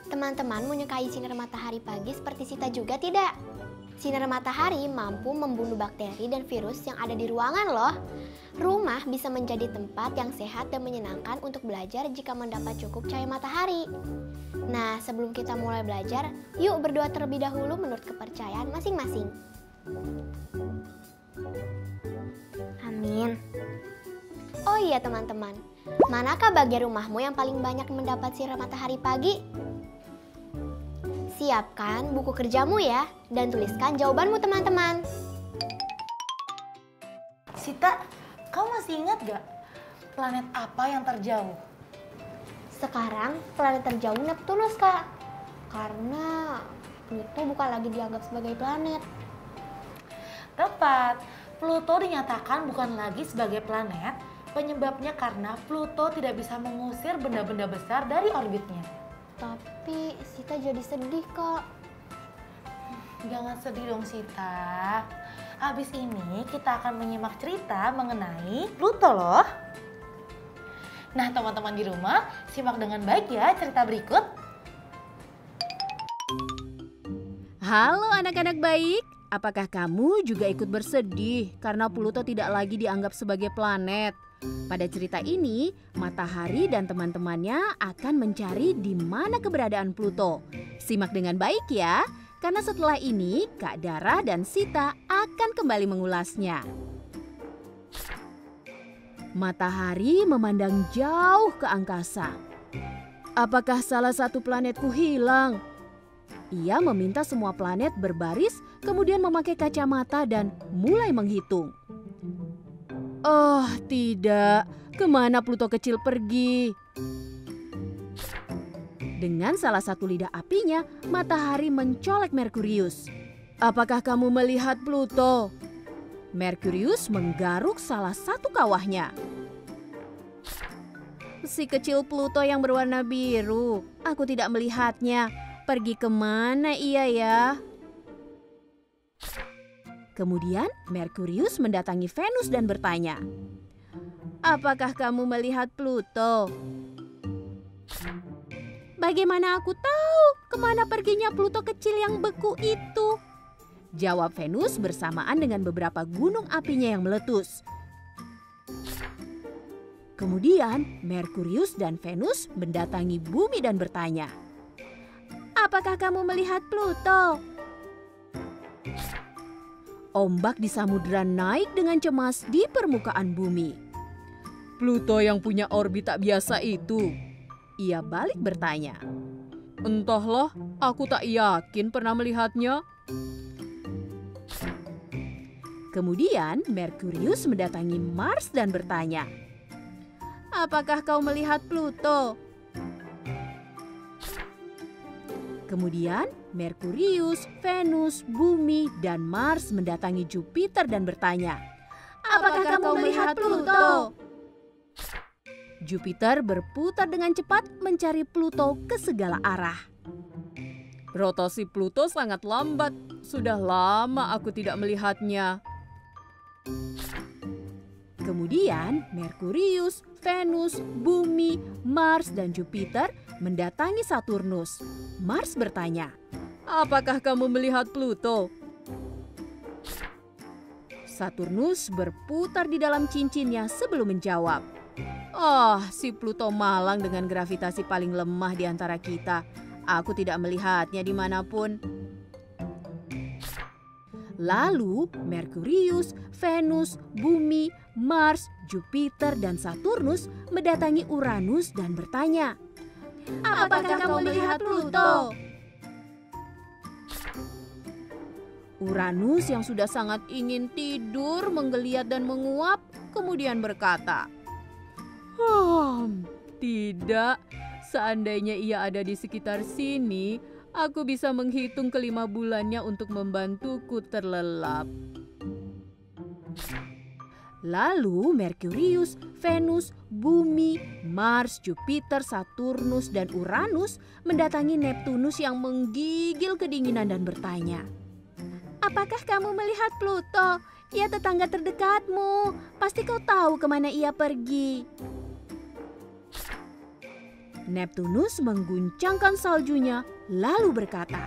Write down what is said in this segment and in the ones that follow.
Teman-teman menyukai sinar matahari pagi seperti Sita juga tidak? Sinar matahari mampu membunuh bakteri dan virus yang ada di ruangan loh. Rumah bisa menjadi tempat yang sehat dan menyenangkan untuk belajar jika mendapat cukup cahaya matahari. Nah, sebelum kita mulai belajar, yuk berdoa terlebih dahulu menurut kepercayaan masing-masing. Amin. Oh iya teman-teman, manakah bagian rumahmu yang paling banyak mendapat sinar matahari pagi? Siapkan buku kerjamu ya, dan tuliskan jawabanmu teman-teman. Sita, kamu masih ingat gak planet apa yang terjauh? Sekarang planet terjauh Neptunus, Kak. Karena Pluto bukan lagi dianggap sebagai planet. Tepat, Pluto dinyatakan bukan lagi sebagai planet. Penyebabnya karena Pluto tidak bisa mengusir benda-benda besar dari orbitnya. Tapi Sita jadi sedih, Kak. Jangan sedih dong, Sita. Abis ini kita akan menyimak cerita mengenai Pluto loh. Nah, teman-teman di rumah, simak dengan baik ya cerita berikut. Halo anak-anak baik, apakah kamu juga ikut bersedih karena Pluto tidak lagi dianggap sebagai planet? Pada cerita ini, Matahari dan teman-temannya akan mencari di mana keberadaan Pluto. Simak dengan baik ya, karena setelah ini Kak Dara dan Sita akan kembali mengulasnya. Matahari memandang jauh ke angkasa. Apakah salah satu planetku hilang? Ia meminta semua planet berbaris, kemudian memakai kacamata dan mulai menghitung. Oh tidak, kemana Pluto kecil pergi? Dengan salah satu lidah apinya, Matahari mencolek Merkurius. Apakah kamu melihat Pluto? Merkurius menggaruk salah satu kawahnya. Si kecil Pluto yang berwarna biru, aku tidak melihatnya. Pergi kemana ia ya? Kemudian Merkurius mendatangi Venus dan bertanya, apakah kamu melihat Pluto? Bagaimana aku tahu kemana perginya Pluto kecil yang beku itu? Jawab Venus bersamaan dengan beberapa gunung apinya yang meletus. Kemudian Merkurius dan Venus mendatangi bumi dan bertanya, apakah kamu melihat Pluto? Ombak di samudera naik dengan cemas di permukaan bumi. Pluto yang punya orbit tak biasa itu. Ia balik bertanya. Entahlah, aku tak yakin pernah melihatnya. Kemudian Merkurius mendatangi Mars dan bertanya, apakah kau melihat Pluto? Kemudian Merkurius, Venus, Bumi, dan Mars mendatangi Jupiter dan bertanya, apakah kamu melihat Pluto? Jupiter berputar dengan cepat mencari Pluto ke segala arah. Rotasi Pluto sangat lambat, sudah lama aku tidak melihatnya. Kemudian Merkurius, Venus, Bumi, Mars, dan Jupiter mendatangi Saturnus. Mars bertanya, apakah kamu melihat Pluto? Saturnus berputar di dalam cincinnya sebelum menjawab. Oh, si Pluto malang dengan gravitasi paling lemah di antara kita. Aku tidak melihatnya dimanapun. Lalu Merkurius, Venus, Bumi, Mars, Jupiter, dan Saturnus mendatangi Uranus dan bertanya, apakah kamu melihat Pluto? Uranus yang sudah sangat ingin tidur menggeliat dan menguap kemudian berkata, tidak, seandainya ia ada di sekitar sini, aku bisa menghitung ke-5 bulannya untuk membantuku terlelap. Lalu Merkurius, Venus, Bumi, Mars, Jupiter, Saturnus, dan Uranus mendatangi Neptunus yang menggigil kedinginan dan bertanya, apakah kamu melihat Pluto? Ia tetangga terdekatmu. Pasti kau tahu kemana ia pergi. Neptunus mengguncangkan saljunya lalu berkata,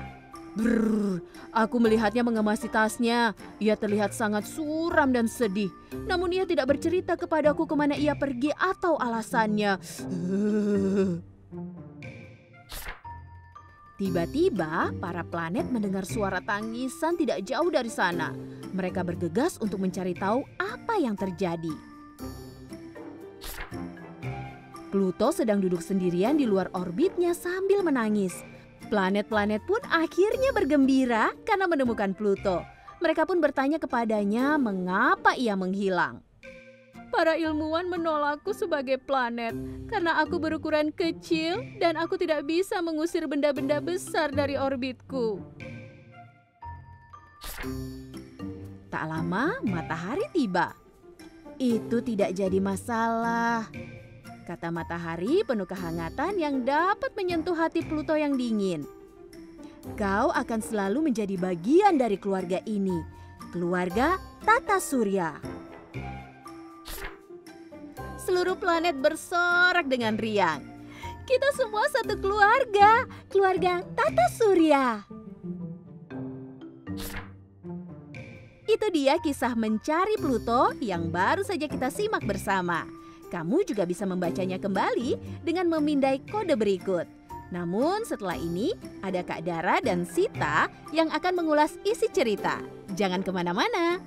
"Brrr, aku melihatnya mengemasi tasnya. Ia terlihat sangat suram dan sedih. Namun ia tidak bercerita kepadaku kemana ia pergi atau alasannya." Tiba-tiba para planet mendengar suara tangisan tidak jauh dari sana. Mereka bergegas untuk mencari tahu apa yang terjadi. Pluto sedang duduk sendirian di luar orbitnya sambil menangis. Planet-planet pun akhirnya bergembira karena menemukan Pluto. Mereka pun bertanya kepadanya mengapa ia menghilang. Para ilmuwan menolakku sebagai planet karena aku berukuran kecil dan aku tidak bisa mengusir benda-benda besar dari orbitku. Tak lama matahari tiba. Itu tidak jadi masalah, kata matahari penuh kehangatan yang dapat menyentuh hati Pluto yang dingin. Kau akan selalu menjadi bagian dari keluarga ini, keluarga Tata Surya. Seluruh planet bersorak dengan riang. Kita semua satu keluarga, keluarga Tata Surya. Itu dia kisah mencari Pluto yang baru saja kita simak bersama. Kamu juga bisa membacanya kembali dengan memindai kode berikut. Namun setelah ini ada Kak Dara dan Sita yang akan mengulas isi cerita. Jangan kemana-mana.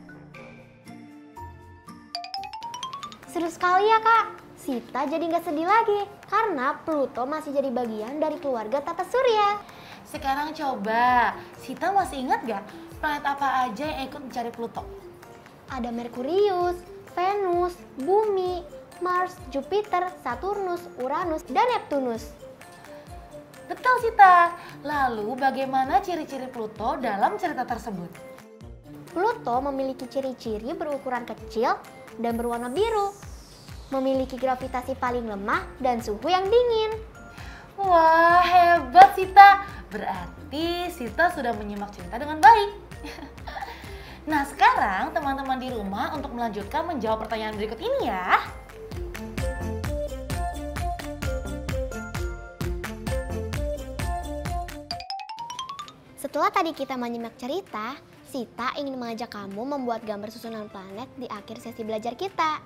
Seru sekali ya Kak. Sita jadi nggak sedih lagi karena Pluto masih jadi bagian dari keluarga Tata Surya. Sekarang coba, Sita masih ingat gak planet apa aja yang ikut mencari Pluto? Ada Merkurius, Venus, Bumi, Mars, Jupiter, Saturnus, Uranus, dan Neptunus. Betul Sita. Lalu bagaimana ciri-ciri Pluto dalam cerita tersebut? Pluto memiliki ciri-ciri berukuran kecil dan berwarna biru, memiliki gravitasi paling lemah dan suhu yang dingin. Wah, hebat Sita. Berarti Sita sudah menyimak cerita dengan baik. Nah, sekarang teman-teman di rumah untuk melanjutkan menjawab pertanyaan berikut ini ya. Setelah tadi kita menyimak cerita, Sita ingin mengajak kamu membuat gambar susunan planet di akhir sesi belajar kita.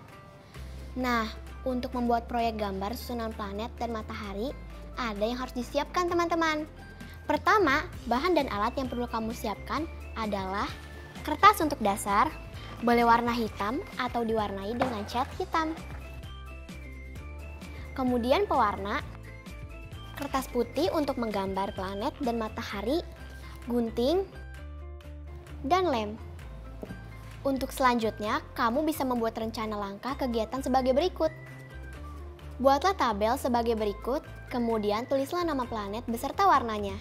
Nah, untuk membuat proyek gambar susunan planet dan matahari, ada yang harus disiapkan teman-teman. Pertama, bahan dan alat yang perlu kamu siapkan adalah kertas untuk dasar, boleh warna hitam atau diwarnai dengan cat hitam. Kemudian pewarna, kertas putih untuk menggambar planet dan matahari, gunting, dan lem. Untuk selanjutnya, kamu bisa membuat rencana langkah kegiatan sebagai berikut. Buatlah tabel sebagai berikut, kemudian tulislah nama planet beserta warnanya.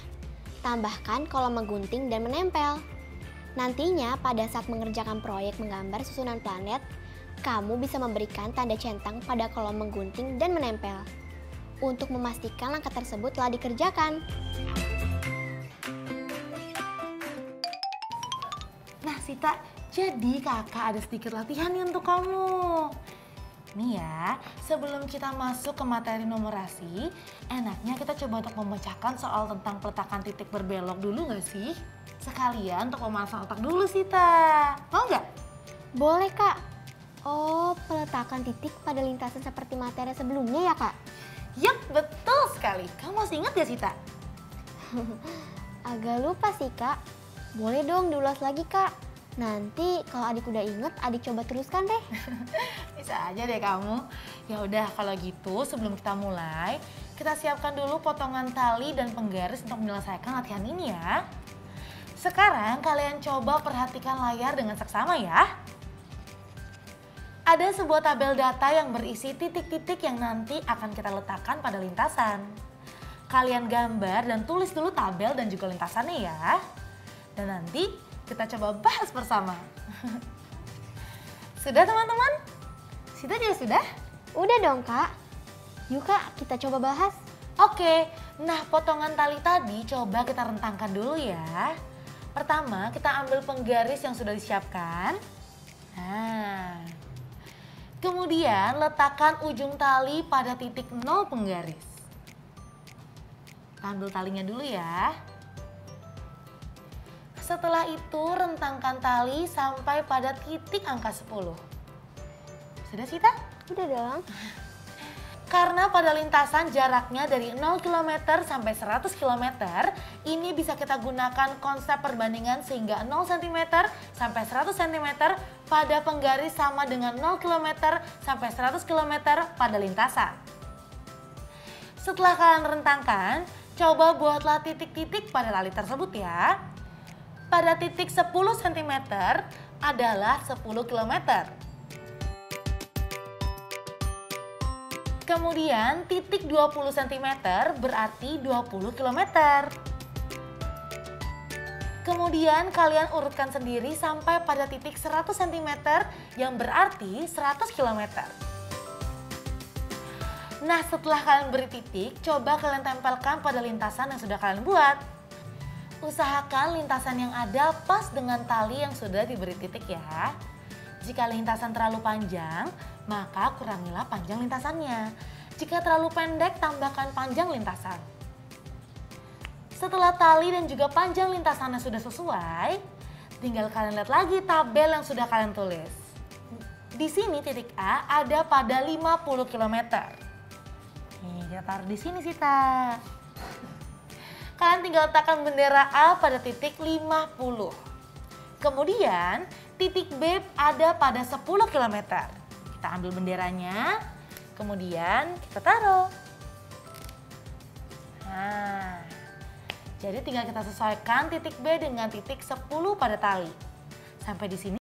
Tambahkan kolom menggunting dan menempel. Nantinya, pada saat mengerjakan proyek menggambar susunan planet, kamu bisa memberikan tanda centang pada kolom menggunting dan menempel untuk memastikan langkah tersebut telah dikerjakan. Nah Sita, jadi kakak ada sedikit latihan nih untuk kamu. Nih ya, sebelum kita masuk ke materi numerasi, enaknya kita coba untuk memecahkan soal tentang peletakan titik berbelok dulu gak sih? Sekalian untuk memasang otak dulu Sita, mau gak? Boleh Kak. Oh, peletakan titik pada lintasan seperti materi sebelumnya ya Kak? Yap, betul sekali. Kamu masih ingat gak Sita? Agak lupa sih Kak. Boleh dong diulas lagi Kak. Nanti kalau adik udah inget, adik coba teruskan deh. Bisa aja deh kamu. Ya udah kalau gitu sebelum kita mulai, kita siapkan dulu potongan tali dan penggaris untuk menyelesaikan latihan ini ya. Sekarang kalian coba perhatikan layar dengan seksama ya. Ada sebuah tabel data yang berisi titik-titik yang nanti akan kita letakkan pada lintasan. Kalian gambar dan tulis dulu tabel dan juga lintasannya ya. Dan nanti kita coba bahas bersama. Sudah teman-teman? Sita juga sudah? Udah dong Kak. Yuk Kak, kita coba bahas. Oke, nah potongan tali tadi coba kita rentangkan dulu ya. Pertama kita ambil penggaris yang sudah disiapkan. Nah, kemudian letakkan ujung tali pada titik 0 penggaris. Ambil talinya dulu ya. Setelah itu rentangkan tali sampai pada titik angka 10. Sudah Sita? Udah dong. Karena pada lintasan jaraknya dari 0 km sampai 100 km, ini bisa kita gunakan konsep perbandingan sehingga 0 cm sampai 100 cm pada penggaris sama dengan 0 km sampai 100 km pada lintasan. Setelah kalian rentangkan, coba buatlah titik-titik pada tali tersebut ya. Pada titik 10 cm adalah 10 km. Kemudian titik 20 cm berarti 20 km. Kemudian kalian urutkan sendiri sampai pada titik 100 cm yang berarti 100 km. Nah setelah kalian beri titik, coba kalian tempelkan pada lintasan yang sudah kalian buat. Usahakan lintasan yang ada pas dengan tali yang sudah diberi titik ya. Jika lintasan terlalu panjang, maka kurangilah panjang lintasannya. Jika terlalu pendek, tambahkan panjang lintasan. Setelah tali dan juga panjang lintasannya sudah sesuai, tinggal kalian lihat lagi tabel yang sudah kalian tulis. Di sini titik A ada pada 50 km. Nih, kita taruh di sini Sita. Kalian tinggal letakkan bendera A pada titik 50. Kemudian titik B ada pada 10 km. Kita ambil benderanya, kemudian kita taruh. Nah, jadi tinggal kita sesuaikan titik B dengan titik 10 pada tali. Sampai di sini.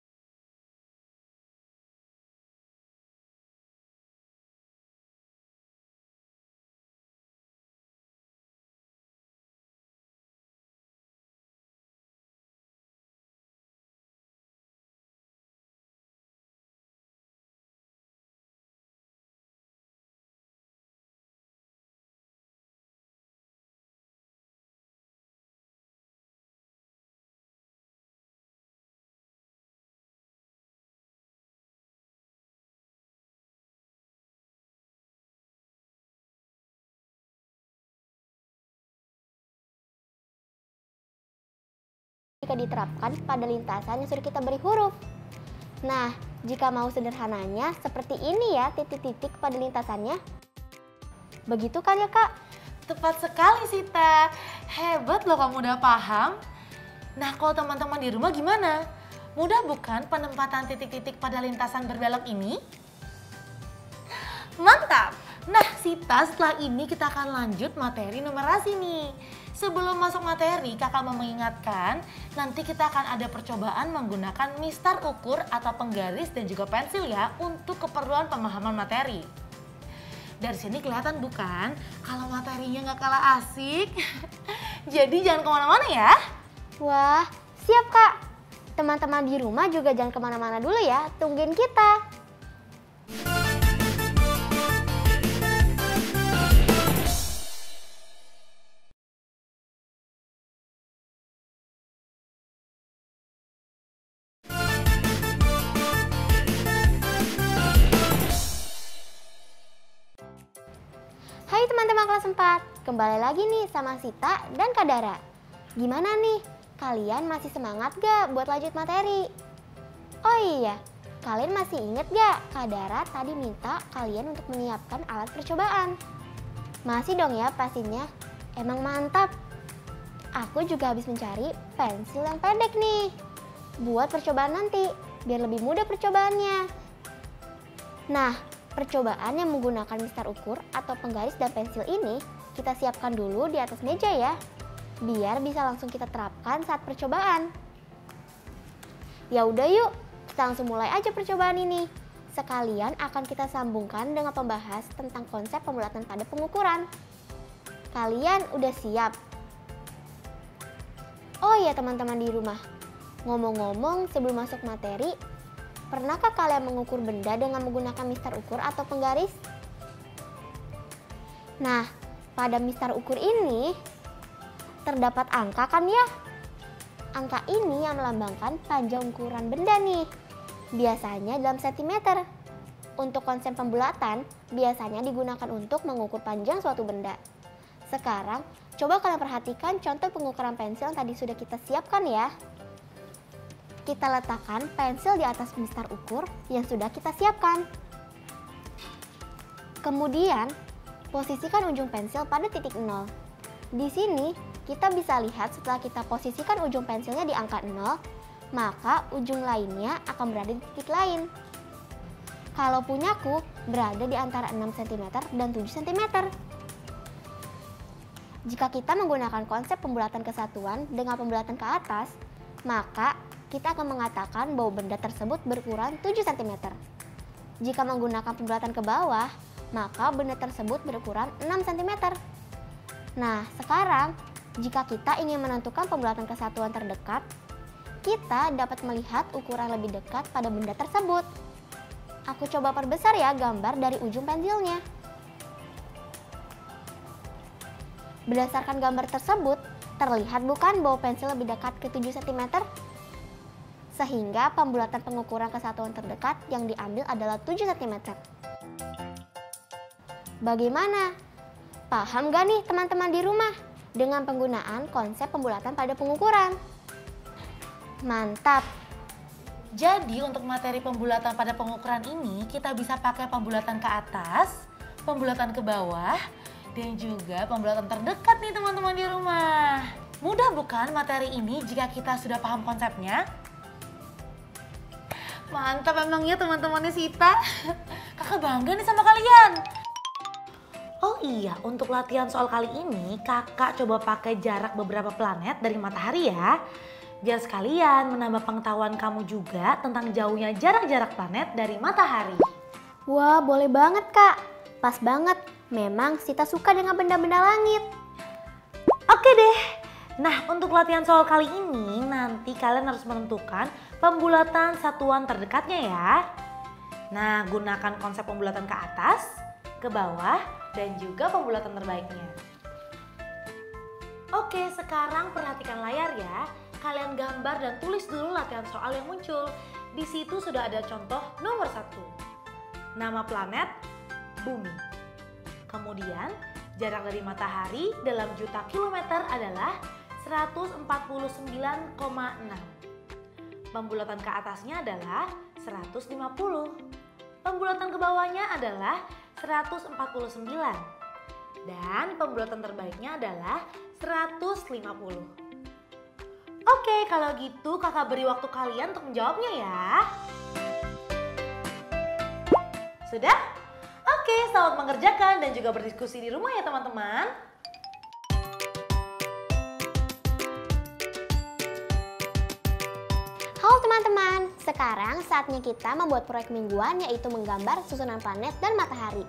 Jika diterapkan pada lintasan yang sudah kita beri huruf. Nah, jika mau sederhananya seperti ini ya titik-titik pada lintasannya. Begitu kan ya Kak? Tepat sekali Sita. Hebat loh kamu udah paham. Nah kalau teman-teman di rumah gimana? Mudah bukan penempatan titik-titik pada lintasan berbelok ini? Mantap! Nah Sita, setelah ini kita akan lanjut materi numerasi nih. Sebelum masuk materi, kakak mau mengingatkan, nanti kita akan ada percobaan menggunakan mistar ukur atau penggaris dan juga pensil ya untuk keperluan pemahaman materi. Dari sini kelihatan bukan kalau materinya nggak kalah asik? Jadi jangan kemana-mana ya. Wah, siap Kak. Teman-teman di rumah juga jangan kemana-mana dulu ya, tungguin kita. Hai teman-teman kelas 4, kembali lagi nih sama Sita dan Kak Dara. Gimana nih, kalian masih semangat gak buat lanjut materi? Oh iya, kalian masih inget gak Kak Dara tadi minta kalian untuk menyiapkan alat percobaan? Masih dong ya pastinya, emang mantap. Aku juga habis mencari pensil yang pendek nih, buat percobaan nanti, biar lebih mudah percobaannya. Nah, percobaan yang menggunakan mistar ukur atau penggaris dan pensil ini kita siapkan dulu di atas meja ya. biar bisa langsung kita terapkan saat percobaan. Ya udah yuk, kita langsung mulai aja percobaan ini. Sekalian akan kita sambungkan dengan pembahas tentang konsep pembulatan pada pengukuran. Kalian udah siap? Oh iya teman-teman di rumah, ngomong-ngomong sebelum masuk materi, pernahkah kalian mengukur benda dengan menggunakan mistar ukur atau penggaris? Nah, pada mistar ukur ini terdapat angka kan ya? Angka ini yang melambangkan panjang ukuran benda nih. Biasanya dalam sentimeter. Untuk konsep pembulatan, biasanya digunakan untuk mengukur panjang suatu benda. Sekarang, coba kalian perhatikan contoh pengukuran pensil yang tadi sudah kita siapkan ya. Kita letakkan pensil di atas mistar ukur yang sudah kita siapkan. Kemudian, posisikan ujung pensil pada titik 0. Di sini, kita bisa lihat setelah kita posisikan ujung pensilnya di angka 0, maka ujung lainnya akan berada di titik lain. Kalau punyaku berada di antara 6 cm dan 7 cm. Jika kita menggunakan konsep pembulatan kesatuan dengan pembulatan ke atas, maka kita akan mengatakan bahwa benda tersebut berukuran 7 cm. Jika menggunakan pembulatan ke bawah, maka benda tersebut berukuran 6 cm. Nah, sekarang jika kita ingin menentukan pembulatan kesatuan terdekat, kita dapat melihat ukuran lebih dekat pada benda tersebut. Aku coba perbesar ya gambar dari ujung pensilnya. Berdasarkan gambar tersebut, terlihat bukan bahwa pensil lebih dekat ke 7 cm? Sehingga pembulatan pengukuran kesatuan terdekat yang diambil adalah 7 cm. Bagaimana? Paham gak nih teman-teman di rumah dengan penggunaan konsep pembulatan pada pengukuran? Mantap! Jadi untuk materi pembulatan pada pengukuran ini kita bisa pakai pembulatan ke atas, pembulatan ke bawah, dan juga pembulatan terdekat nih teman-teman di rumah. Mudah bukan materi ini jika kita sudah paham konsepnya? Mantap emangnya teman-temannya Sita. Kakak bangga nih sama kalian. Oh iya, untuk latihan soal kali ini kakak coba pakai jarak beberapa planet dari matahari ya. Biar sekalian menambah pengetahuan kamu juga tentang jauhnya jarak-jarak planet dari matahari. Wah, boleh banget Kak. Pas banget, memang Sita suka dengan benda-benda langit. Oke deh. Nah, untuk latihan soal kali ini nanti kalian harus menentukan pembulatan satuan terdekatnya ya. Nah, gunakan konsep pembulatan ke atas, ke bawah, dan juga pembulatan terbaiknya. Oke, sekarang perhatikan layar ya. Kalian gambar dan tulis dulu latihan soal yang muncul. Di situ sudah ada contoh nomor 1. Nama planet, Bumi. Kemudian, jarak dari matahari dalam juta kilometer adalah 149,6. Pembulatan ke atasnya adalah 150. Pembulatan ke bawahnya adalah 149. Dan pembulatan terbaiknya adalah 150. Oke, kalau gitu kakak beri waktu kalian untuk menjawabnya ya. Sudah? Oke, selamat mengerjakan dan juga berdiskusi di rumah ya teman-teman. Halo teman-teman, sekarang saatnya kita membuat proyek mingguan yaitu menggambar susunan planet dan matahari.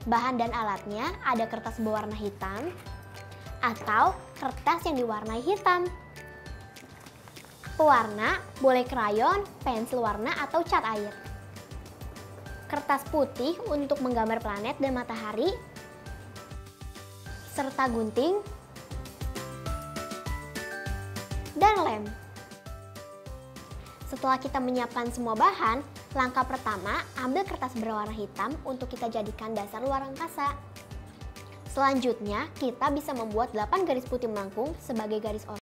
Bahan dan alatnya ada kertas berwarna hitam atau kertas yang diwarnai hitam. Pewarna boleh krayon, pensil warna, atau cat air. Kertas putih untuk menggambar planet dan matahari, serta gunting dan lem. Setelah kita menyiapkan semua bahan, langkah pertama ambil kertas berwarna hitam untuk kita jadikan dasar luar angkasa. Selanjutnya, kita bisa membuat 8 garis putih melengkung sebagai garis oranye.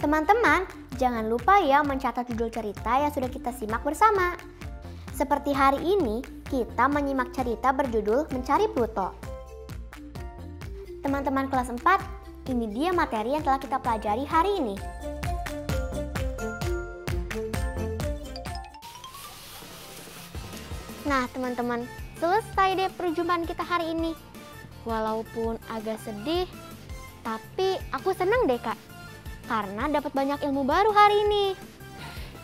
Teman-teman, jangan lupa ya mencatat judul cerita yang sudah kita simak bersama. Seperti hari ini, kita menyimak cerita berjudul Mencari Pluto. Teman-teman kelas 4, ini dia materi yang telah kita pelajari hari ini. Nah teman-teman, selesai deh perjumpaan kita hari ini. Walaupun agak sedih, tapi aku senang deh Kak. Karena dapat banyak ilmu baru hari ini.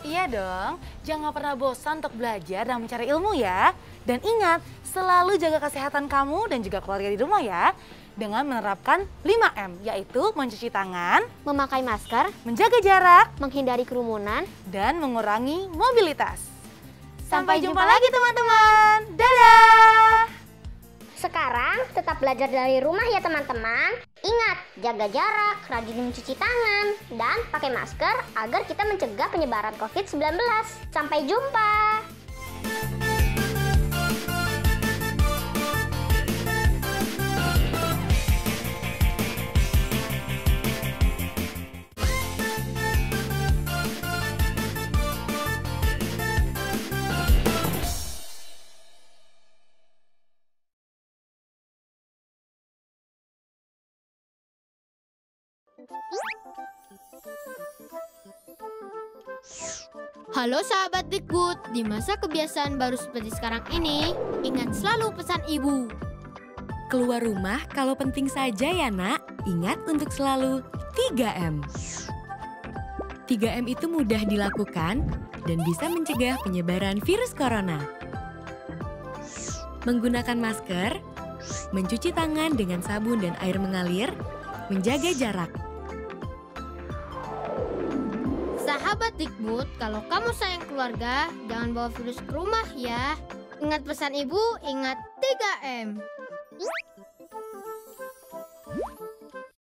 Iya dong, jangan pernah bosan untuk belajar dan mencari ilmu ya. Dan ingat, selalu jaga kesehatan kamu dan juga keluarga di rumah ya. Dengan menerapkan 5M, yaitu mencuci tangan, Memakai masker, menjaga jarak, menghindari kerumunan. dan mengurangi mobilitas. Sampai jumpa lagi teman-teman. Dadah! Sekarang tetap belajar dari rumah ya teman-teman. Ingat, jaga jarak, rajin mencuci tangan, dan pakai masker agar kita mencegah penyebaran COVID-19. Sampai jumpa! Halo sahabat Dikbud, di masa kebiasaan baru seperti sekarang ini, ingat selalu pesan ibu. Keluar rumah kalau penting saja ya nak, ingat untuk selalu 3M. 3M itu mudah dilakukan dan bisa mencegah penyebaran virus corona. Menggunakan masker, mencuci tangan dengan sabun dan air mengalir, menjaga jarak. Sahabat Dikbud, kalau kamu sayang keluarga, jangan bawa virus ke rumah ya. Ingat pesan ibu, ingat 3M.